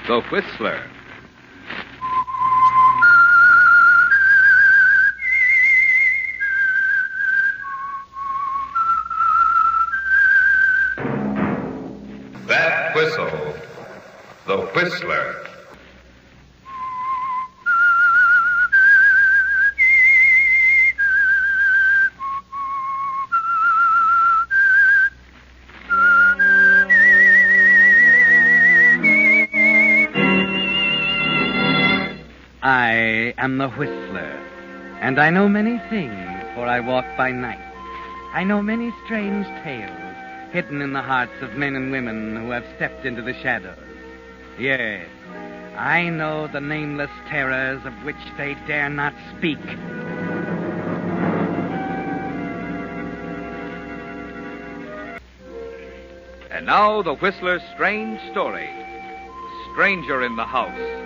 The Whistler. That whistle. The Whistler. I am the Whistler, and I know many things, for I walk by night. I know many strange tales hidden in the hearts of men and women who have stepped into the shadows. Yes, I know the nameless terrors of which they dare not speak. And now, the Whistler's strange story. Stranger in the House.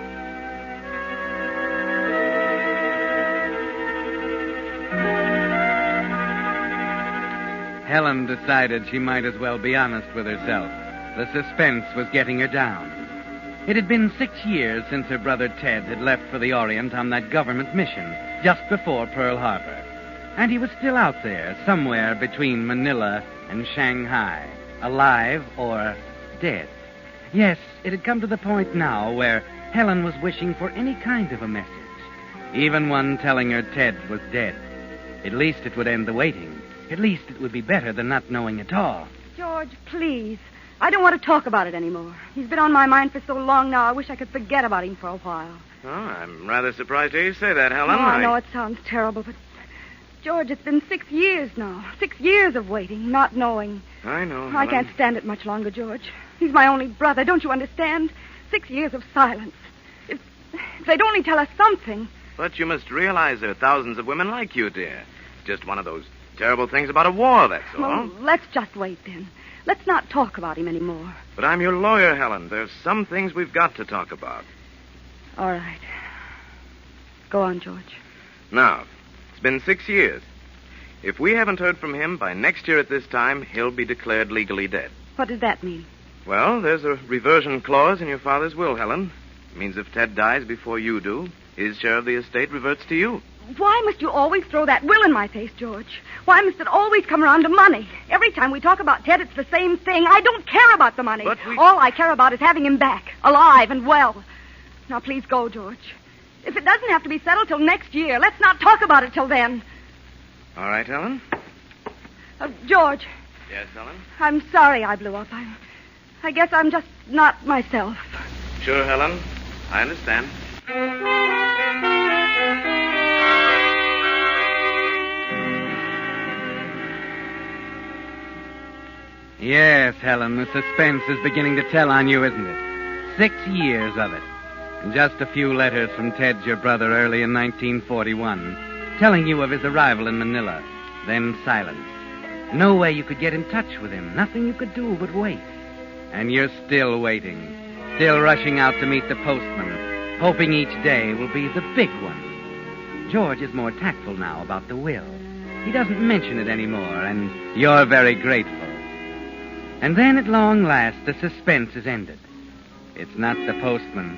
Helen decided she might as well be honest with herself. The suspense was getting her down. It had been 6 years since her brother Ted had left for the Orient on that government mission just before Pearl Harbor. And he was still out there, somewhere between Manila and Shanghai, alive or dead. Yes, it had come to the point now where Helen was wishing for any kind of a message, even one telling her Ted was dead. At least it would end the waiting. At least it would be better than not knowing at all. George, please. I don't want to talk about it anymore. He's been on my mind for so long now, I wish I could forget about him for a while. Oh, I'm rather surprised to hear you say that, Helen. I know it sounds terrible, but... George, it's been 6 years now. 6 years of waiting, not knowing. I know, Helen. I can't stand it much longer, George. He's my only brother, don't you understand? 6 years of silence. If they'd only tell us something. But you must realize there are thousands of women like you, dear. Just one of those terrible things about a war, that's all. Well, let's just wait then. Let's not talk about him anymore. But I'm your lawyer, Helen. There's some things we've got to talk about. All right. Go on, George. Now, it's been 6 years. If we haven't heard from him by next year at this time, he'll be declared legally dead. What does that mean? Well, there's a reversion clause in your father's will, Helen. It means if Ted dies before you do, his share of the estate reverts to you. Why must you always throw that will in my face, George? Why must it always come around to money? Every time we talk about Ted, it's the same thing. I don't care about the money. All I care about is having him back, alive and well. Now, please go, George. If it doesn't have to be settled till next year, let's not talk about it till then. All right, Helen? George. Yes, Helen? I'm sorry I blew up. I guess I'm just not myself. Sure, Helen. I understand. Yes, Helen, the suspense is beginning to tell on you, isn't it? 6 years of it. And just a few letters from Ted, your brother, early in 1941, telling you of his arrival in Manila. Then silence. No way you could get in touch with him. Nothing you could do but wait. And you're still waiting. Still rushing out to meet the postman, hoping each day will be the big one. George is more tactful now about the will. He doesn't mention it anymore, and you're very grateful. And then, at long last, the suspense is ended. It's not the postman.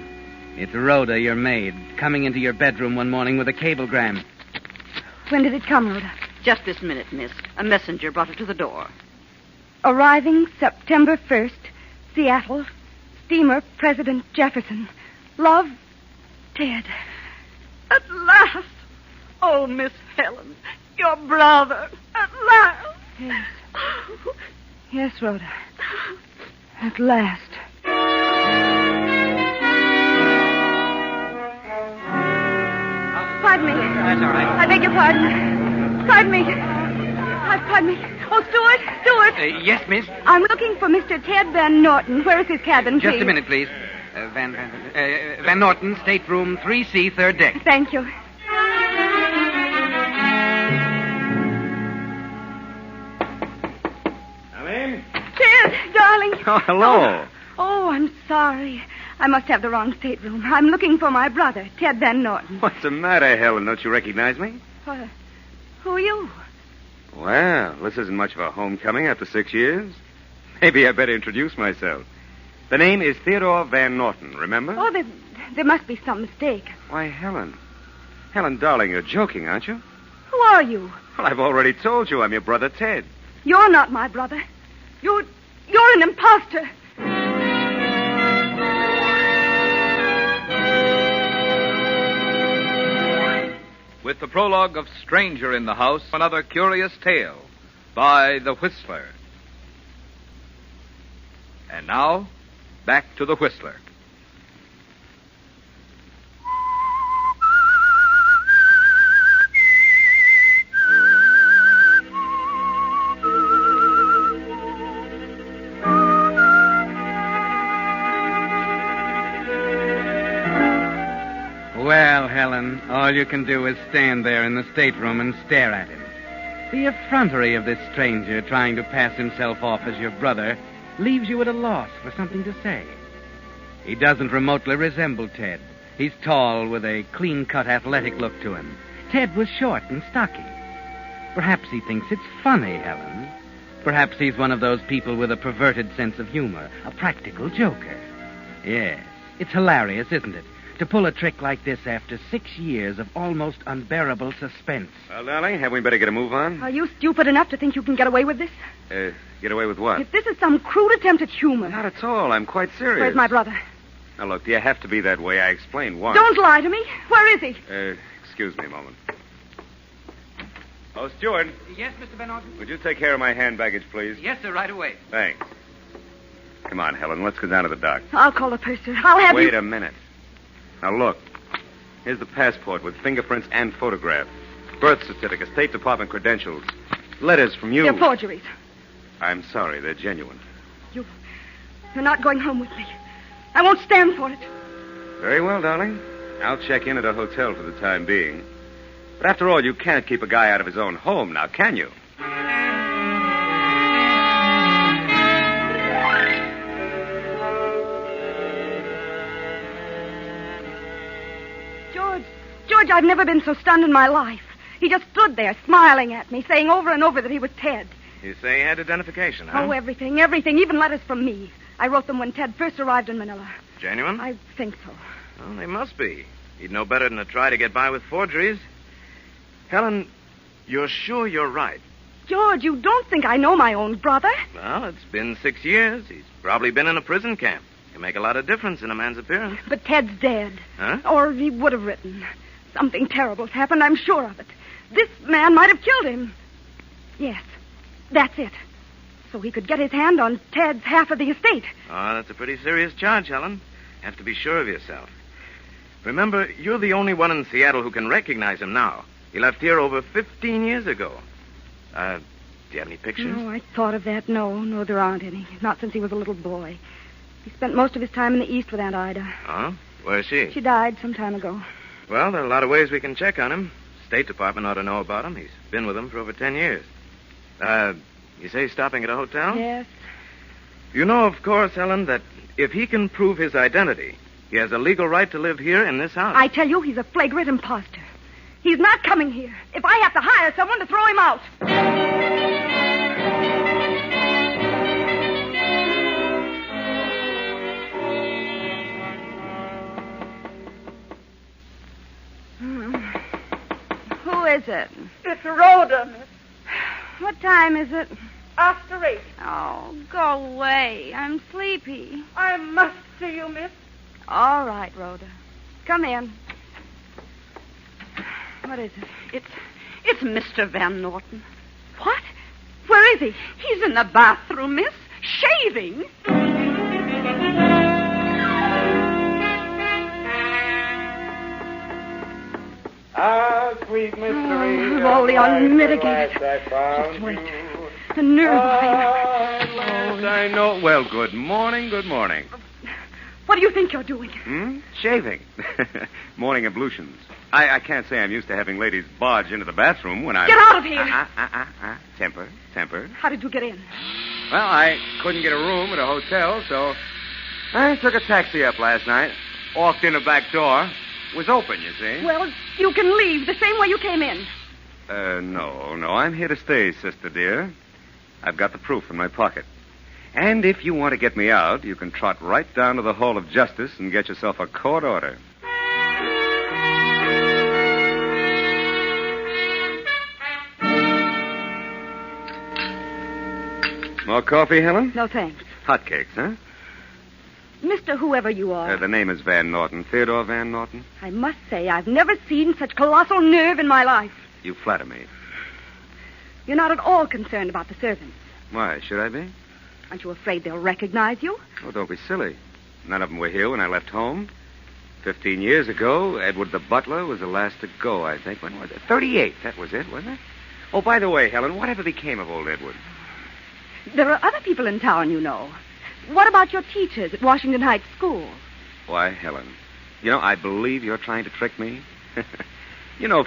It's Rhoda, your maid, coming into your bedroom one morning with a cablegram. When did it come, Rhoda? Just this minute, miss. A messenger brought it to the door. Arriving September 1st, Seattle, steamer President Jefferson. Love, Ted. At last! Oh, Miss Helen, your brother. At last! Yes. Yes, Rhoda. At last. Pardon me. That's all right. I beg your pardon. Pardon me. Pardon me. Oh, Stuart. Yes, miss? I'm looking for Mr. Ted Van Norton. Where is his cabin, please? Just a minute, please. Van Norton, stateroom 3C, third deck. Thank you. Come in. Ted, darling. Oh, hello. Oh, I'm sorry. I must have the wrong stateroom. I'm looking for my brother, Ted Van Norton. What's the matter, Helen? Don't you recognize me? Who are you? Well, this isn't much of a homecoming after 6 years. Maybe I better introduce myself. The name is Theodore Van Norton, remember? Oh, there must be some mistake. Why, Helen. Helen, darling, you're joking, aren't you? Who are you? Well, I've already told you I'm your brother Ted. You're not my brother. You're an imposter. With the prologue of Stranger in the House, another curious tale by The Whistler. And now, back to The Whistler. Well, Helen, all you can do is stand there in the stateroom and stare at him. The effrontery of this stranger trying to pass himself off as your brother leaves you at a loss for something to say. He doesn't remotely resemble Ted. He's tall with a clean-cut athletic look to him. Ted was short and stocky. Perhaps he thinks it's funny, Helen. Perhaps he's one of those people with a perverted sense of humor, a practical joker. Yes, it's hilarious, isn't it? To pull a trick like this after 6 years of almost unbearable suspense. Well, darling, have we better get a move on? Are you stupid enough to think you can get away with this? Get away with what? If this is some crude attempt at humor. Not at all. I'm quite serious. Where's my brother? Now, look, do you have to be that way? I explained once. Don't lie to me. Where is he? Excuse me a moment. Oh, Steward, Yes, Mr. Van Norton? would you take care of my hand baggage, please? Yes, sir, right away. Thanks. Come on, Helen, let's go down to the dock. I'll call the purser. I'll have Wait you... a minute. Now, look. Here's the passport with fingerprints and photograph. Birth certificate, State Department credentials. Letters from you. They're forgeries. I'm sorry, they're genuine. You're not going home with me. I won't stand for it. Very well, darling. I'll check in at a hotel for the time being. But after all, you can't keep a guy out of his own home now, can you? George, I've never been so stunned in my life. He just stood there, smiling at me, saying over and over that he was Ted. You say he had identification, huh? Oh, everything, even letters from me. I wrote them when Ted first arrived in Manila. Genuine? I think so. Well, they must be. He'd know better than to try to get by with forgeries. Helen, you're sure you're right? George, you don't think I know my own brother? Well, it's been 6 years. He's probably been in a prison camp. Can make a lot of difference in a man's appearance. But Ted's dead. Huh? Or he would have written. Something terrible's happened, I'm sure of it. This man might have killed him. Yes, that's it. So he could get his hand on Ted's half of the estate. Oh, that's a pretty serious charge, Helen. You have to be sure of yourself. Remember, you're the only one in Seattle who can recognize him now. He left here over 15 years ago. Do you have any pictures? No, I thought of that. No, there aren't any. Not since he was a little boy. He spent most of his time in the East with Aunt Ida. Oh? Where's she? She died some time ago. Well, there are a lot of ways we can check on him. State Department ought to know about him. He's been with them for over 10 years. You say he's stopping at a hotel? Yes. You know, of course, Helen, that if he can prove his identity, he has a legal right to live here in this house. I tell you, he's a flagrant imposter. He's not coming here. If I have to hire someone to throw him out. Who is it? It's Rhoda, miss. What time is it? After 8. Oh, go away. I'm sleepy. I must see you, miss. All right, Rhoda. Come in. What is it? It's Mr. Van Norton. What? Where is he? He's in the bathroom, miss, shaving. Ah, sweet mystery. Oh, all the unmitigated. Just wait. The nerve of him. I know. Well, good morning, good morning. What do you think you're doing? Shaving. Morning ablutions. I can't say I'm used to having ladies barge into the bathroom when I... Get out of here. Temper. How did you get in? Well, I couldn't get a room at a hotel, so I took a taxi up last night. Walked in the back door. Was open, you see. Well, you can leave the same way you came in. No. I'm here to stay, sister dear. I've got the proof in my pocket. And if you want to get me out, you can trot right down to the Hall of Justice and get yourself a court order. More coffee, Helen? No, thanks. Hotcakes, huh? Mr. Whoever you are. The name is Van Norton. Theodore Van Norton. I must say, I've never seen such colossal nerve in my life. You flatter me. You're not at all concerned about the servants. Why, should I be? Aren't you afraid they'll recognize you? Oh, don't be silly. None of them were here when I left home. 15 years ago, Edward the butler was the last to go, I think. When was it? 38, that was it, wasn't it? Oh, by the way, Helen, whatever became of old Edward? There are other people in town, you know. What about your teachers at Washington Heights School? Why, Helen, I believe you're trying to trick me.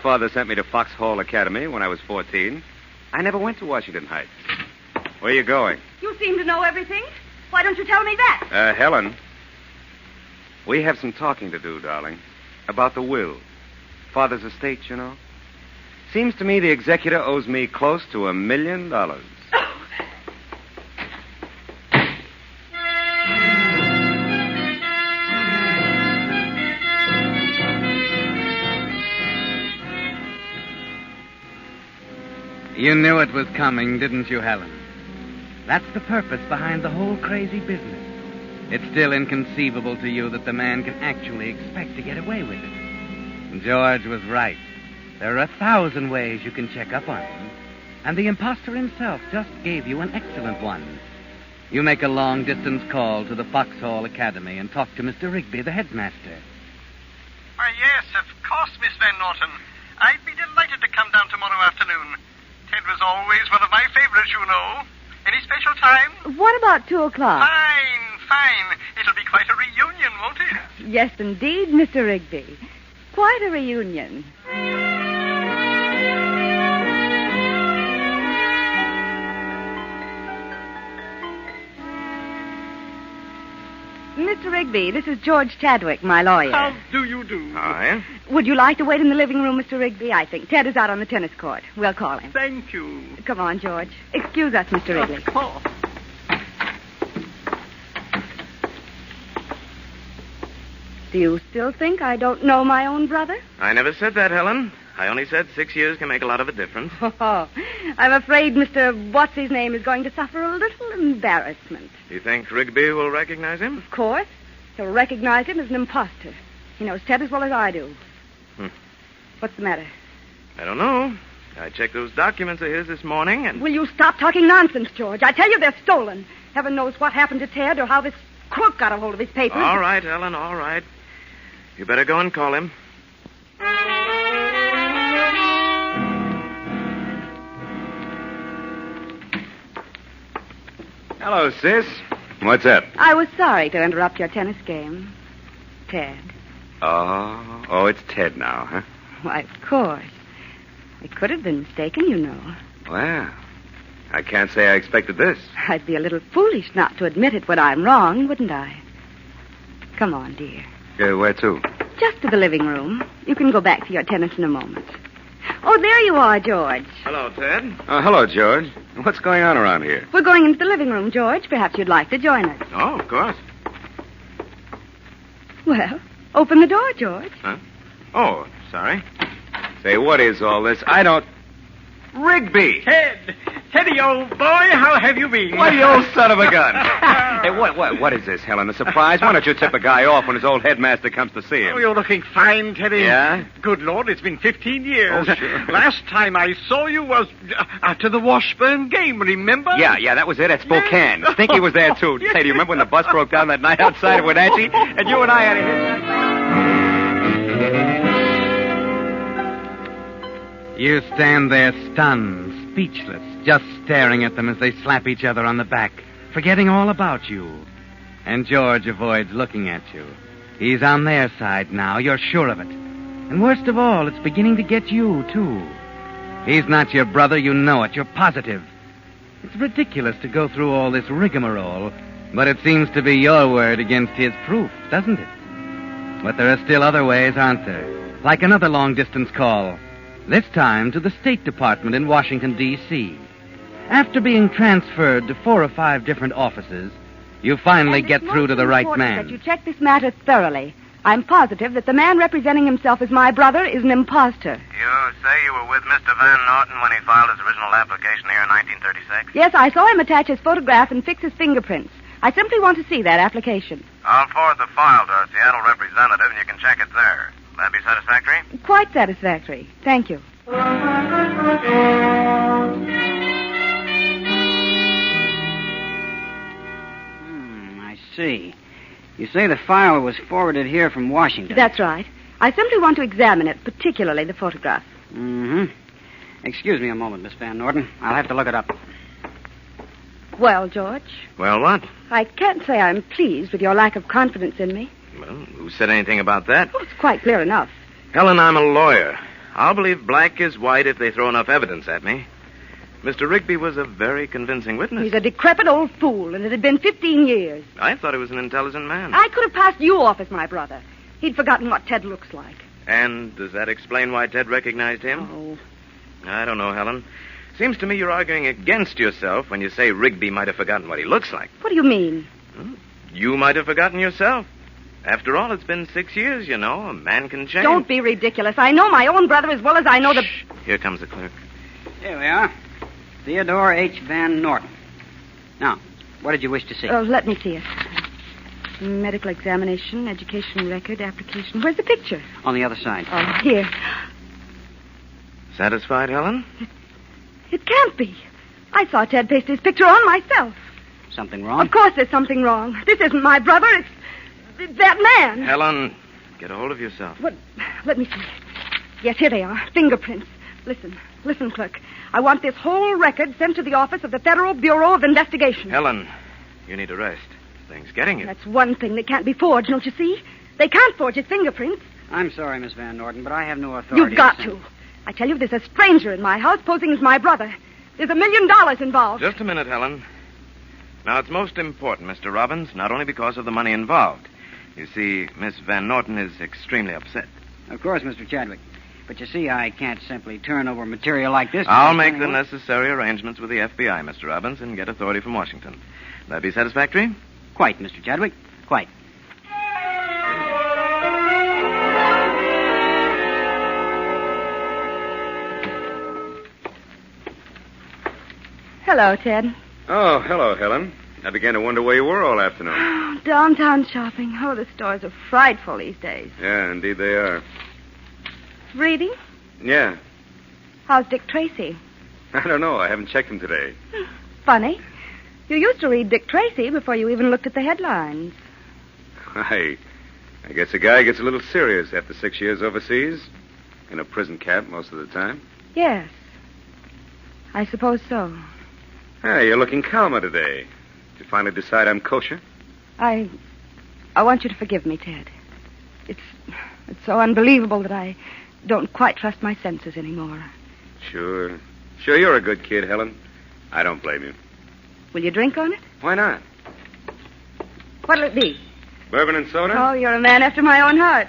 Father sent me to Foxhall Academy when I was 14. I never went to Washington Heights. Where are you going? You seem to know everything. Why don't you tell me that? Helen, we have some talking to do, darling. About the will. Father's estate, Seems to me the executor owes me close to $1 million. You knew it was coming, didn't you, Helen? That's the purpose behind the whole crazy business. It's still inconceivable to you that the man can actually expect to get away with it. George was right. There are 1,000 ways you can check up on him, and the imposter himself just gave you an excellent one. You make a long-distance call to the Foxhall Academy and talk to Mr. Rigby, the headmaster. Why, yes, of course, Miss Van Norton. I'd be delighted to come down tomorrow afternoon. Ted was always one of my favorites, you know. Any special time? What about 2 o'clock? Fine. It'll be quite a reunion, won't it? Yes, indeed, Mr. Rigby. Quite a reunion. Mr. Rigby, this is George Chadwick, my lawyer. How do you do? Hi. Would you like to wait in the living room, Mr. Rigby? I think Ted is out on the tennis court. We'll call him. Thank you. Come on, George. Excuse us, Mr. Rigby. Of course. Do you still think I don't know my own brother? I never said that, Helen. I only said 6 years can make a lot of a difference. Oh, I'm afraid Mr. What's-his-name is going to suffer a little embarrassment. You think Rigby will recognize him? Of course. He'll recognize him as an imposter. He knows Ted as well as I do. What's the matter? I don't know. I checked those documents of his this morning, and... Will you stop talking nonsense, George? I tell you they're stolen. Heaven knows what happened to Ted or how this crook got a hold of his papers. All right, Helen, all right. You better go and call him. Hello, sis. What's up? I was sorry to interrupt your tennis game. Ted. Oh, it's Ted now, huh? Why, of course. I could have been mistaken, you know. Well, I can't say I expected this. I'd be a little foolish not to admit it when I'm wrong, wouldn't I? Come on, dear. Where to? Just to the living room. You can go back to your tennis in a moment. Oh, there you are, George. Hello, Ted. Hello, George. What's going on around here? We're going into the living room, George. Perhaps you'd like to join us. Oh, of course. Well, open the door, George. Huh? Oh, sorry. Say, what is all this? I don't... Rigby! Teddy, old boy, how have you been? Why, you old son of a gun. Hey, what is this, Helen? A surprise? Why don't you tip a guy off when his old headmaster comes to see him? Oh, you're looking fine, Teddy. Yeah? Good Lord, it's been 15 years. Oh, sure. Last time I saw you was after the Washburn game, remember? Yeah, that was it, at Spokane. Stinky was there, too. Say, do you remember when the bus broke down that night outside of Wenatchee? And you and I had a hit. You stand there stunned, speechless, just staring at them as they slap each other on the back, forgetting all about you. And George avoids looking at you. He's on their side now, you're sure of it. And worst of all, it's beginning to get you, too. He's not your brother, you know it, you're positive. It's ridiculous to go through all this rigmarole, but it seems to be your word against his proof, doesn't it? But there are still other ways, aren't there? Like another long-distance call. This time to the State Department in Washington, D.C. After being transferred to 4 or 5 different offices, you finally get through to the right man. That you check this matter thoroughly. I'm positive that the man representing himself as my brother is an imposter. You say you were with Mr. Van Norton when he filed his original application here in 1936? Yes, I saw him attach his photograph and fix his fingerprints. I simply want to see that application. I'll forward the file to our Seattle representative, and you can check it there. That be satisfactory? Quite satisfactory. Thank you. I see. You say the file was forwarded here from Washington. That's right. I simply want to examine it, particularly the photograph. Mm-hmm. Excuse me a moment, Miss Van Norton. I'll have to look it up. Well, George, Well, what? I can't say I'm pleased with your lack of confidence in me. Well, who said anything about that? Oh, it's quite clear enough. Helen, I'm a lawyer. I'll believe black is white if they throw enough evidence at me. Mr. Rigby was a very convincing witness. He's a decrepit old fool, and it had been 15 years. I thought he was an intelligent man. I could have passed you off as my brother. He'd forgotten what Ted looks like. And does that explain why Ted recognized him? Oh. I don't know, Helen. Seems to me you're arguing against yourself when you say Rigby might have forgotten what he looks like. What do you mean? You might have forgotten yourself. After all, it's been 6 years, you know. A man can change. Don't be ridiculous. I know my own brother as well as I know the... Shh. Here comes the clerk. Here we are. Theodore H. Van Norton. Now, what did you wish to see? Oh, let me see it. Medical examination, education record, application. Where's the picture? On the other side. Oh, here. Satisfied, Helen? It can't be. I saw Ted paste his picture on myself. Something wrong? Of course there's something wrong. This isn't my brother. It's that man. Helen, get a hold of yourself. What? Let me see. Yes, here they are. Fingerprints. Listen, clerk. I want this whole record sent to the office of the Federal Bureau of Investigation. Helen, you need a rest. This thing's getting you. That's one thing that can't be forged, don't you see? They can't forge his fingerprints. I'm sorry, Miss Van Norton, but I have no authority. You've got to. I tell you, there's a stranger in my house posing as my brother. There's $1 million involved. Just a minute, Helen. Now, it's most important, Mr. Robbins, not only because of the money involved. You see, Miss Van Norton is extremely upset. Of course, Mr. Chadwick. But you see, I can't simply turn over material like this. I'll make the necessary arrangements with the FBI, Mr. Robbins, and get authority from Washington. That be satisfactory? Quite, Mr. Chadwick. Quite. Hello, Ted. Oh, hello, Helen. I began to wonder where you were all afternoon. Oh, downtown shopping. Oh, the stores are frightful these days. Yeah, indeed they are. Reading? Yeah. How's Dick Tracy? I don't know. I haven't checked him today. Funny. You used to read Dick Tracy before you even looked at the headlines. I guess a guy gets a little serious after 6 years overseas. In a prison camp most of the time. Yes. I suppose so. Hey, you're looking calmer today. Did you finally decide I'm kosher? I want you to forgive me, Ted. It's so unbelievable that I don't quite trust my senses anymore. Sure. Sure, you're a good kid, Helen. I don't blame you. Will you drink on it? Why not? What'll it be? Bourbon and soda? Oh, you're a man after my own heart.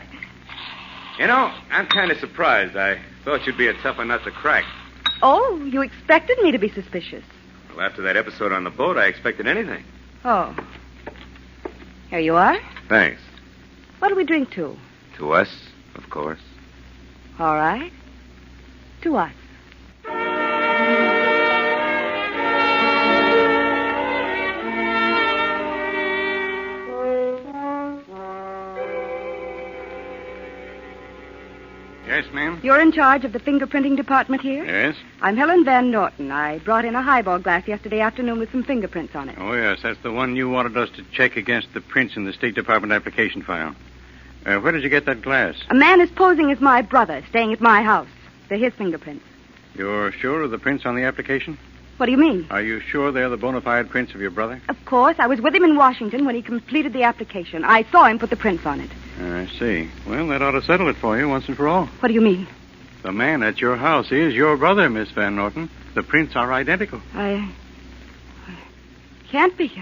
You know, I'm kind of surprised. I thought you'd be a tougher nut to crack. Oh, you expected me to be suspicious. Well, after that episode on the boat, I expected anything. Oh. Here you are. Thanks. What'll we drink to? To us, of course. All right. To us. Yes, ma'am? You're in charge of the fingerprinting department here? Yes? I'm Helen Van Norton. I brought in a highball glass yesterday afternoon with some fingerprints on it. Oh, yes. That's the one you wanted us to check against the prints in the State Department application file. Where did you get that glass? A man is posing as my brother, staying at my house. They're his fingerprints. You're sure of the prints on the application? What do you mean? Are you sure they're the bona fide prints of your brother? Of course. I was with him in Washington when he completed the application. I saw him put the prints on it. I see. Well, that ought to settle it for you once and for all. What do you mean? The man at your house is your brother, Miss Van Norton. The prints are identical. I can't be.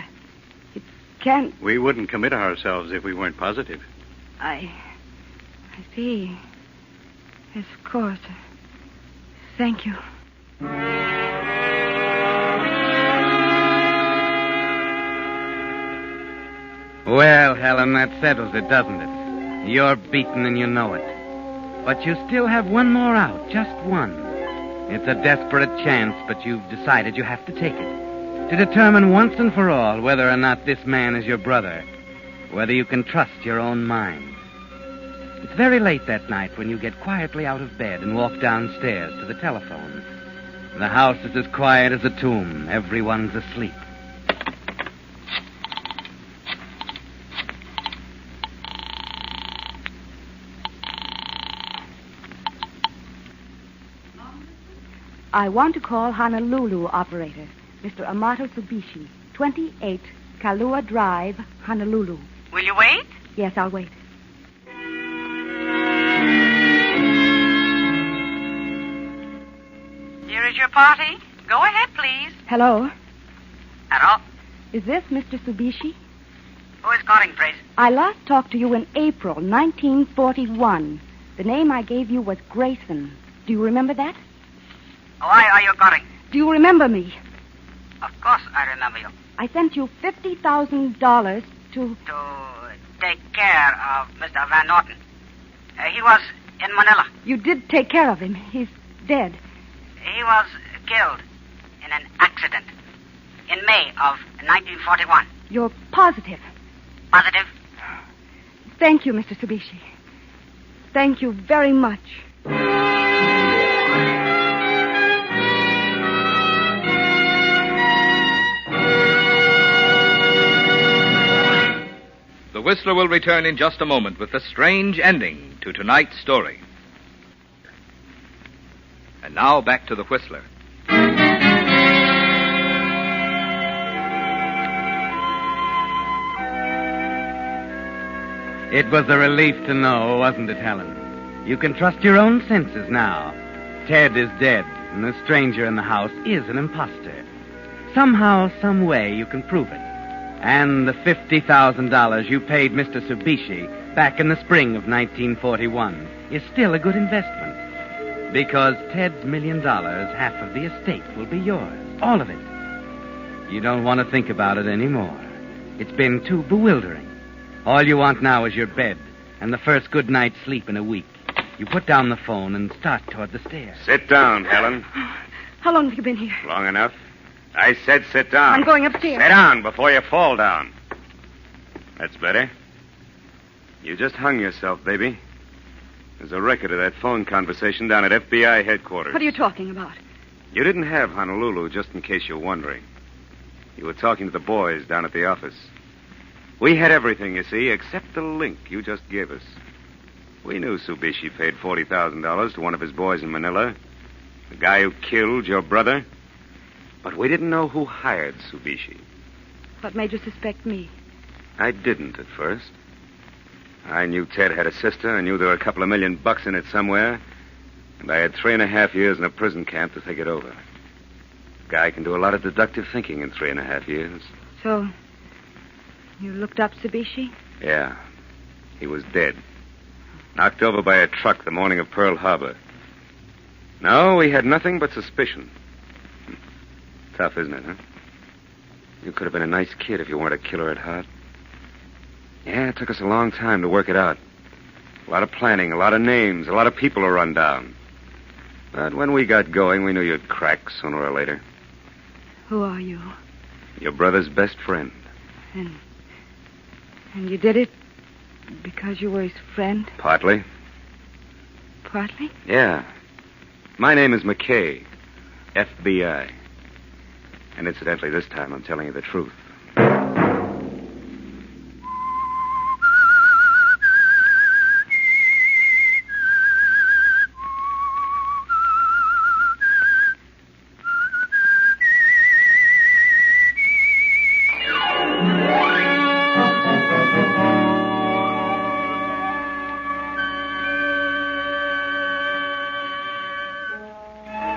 It can't. We wouldn't commit ourselves if we weren't positive. I see. Yes, of course. Thank you. Well, Helen, that settles it, doesn't it? You're beaten and you know it. But you still have one more out, just one. It's a desperate chance, but you've decided you have to take it. To determine once and for all whether or not this man is your brother. Whether you can trust your own mind. It's very late that night when you get quietly out of bed and walk downstairs to the telephone. The house is as quiet as a tomb. Everyone's asleep. I want to call Honolulu operator, Mr. Amato Tsubishi, 28 Kalua Drive, Honolulu. Will you wait? Yes, I'll wait. Here is your party. Go ahead, please. Hello. Hello? Is this Mr. Tsubishi? Who is calling, please? I last talked to you in April 1941. The name I gave you was Grayson. Do you remember that? Why are you calling? Do you remember me? Of course I remember you. I sent you $50,000 to... To take care of Mr. Van Norton. He was in Manila. You did take care of him. He's dead. He was killed in an accident in May of 1941. You're positive? Positive? Thank you, Mr. Tsubishi. Thank you very much. The Whistler will return in just a moment with the strange ending to tonight's story. And now back to the Whistler. It was a relief to know, wasn't it, Helen? You can trust your own senses now. Ted is dead, and the stranger in the house is an imposter. Somehow, some way, you can prove it. And the $50,000 you paid Mr. Tsubishi back in the spring of 1941 is still a good investment. Because Ted's $1 million, half of the estate, will be yours. All of it. You don't want to think about it anymore. It's been too bewildering. All you want now is your bed and the first good night's sleep in a week. You put down the phone and start toward the stairs. Sit down, Helen. How long have you been here? Long enough. I said sit down. I'm going upstairs. Sit down before you fall down. That's better. You just hung yourself, baby. There's a record of that phone conversation down at FBI headquarters. What are you talking about? You didn't have Honolulu, just in case you're wondering. You were talking to the boys down at the office. We had everything, you see, except the link you just gave us. We knew Tsubishi paid $40,000 to one of his boys in Manila, the guy who killed your brother. But we didn't know who hired Tsubishi. What made you suspect me? I didn't at first. I knew Ted had a sister. I knew there were a couple of $1 million in it somewhere. And I had 3.5 years in a prison camp to think it over. A guy can do a lot of deductive thinking in 3.5 years. So, you looked up Tsubishi? Yeah. He was dead. Knocked over by a truck the morning of Pearl Harbor. No, we had nothing but suspicion. Tough, isn't it, huh? You could have been a nice kid if you weren't a killer at heart. Yeah, it took us a long time to work it out. A lot of planning, a lot of names, a lot of people to run down. But when we got going, we knew you'd crack sooner or later. Who are you? Your brother's best friend. And you did it because you were his friend? Partly. Partly? Yeah. My name is McKay, FBI. And incidentally, this time I'm telling you the truth.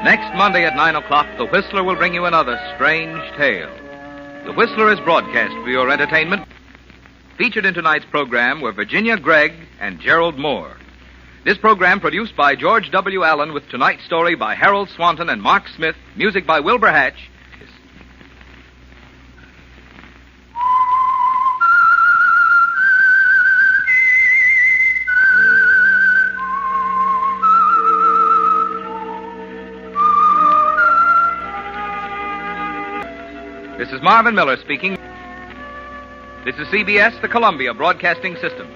Next Monday at 9 o'clock, The Whistler will bring you another strange tale. The Whistler is broadcast for your entertainment. Featured in tonight's program were Virginia Gregg and Gerald Moore. This program produced by George W. Allen with tonight's story by Harold Swanton and Mark Smith, music by Wilbur Hatch. This is Marvin Miller speaking. This is CBS, the Columbia Broadcasting System.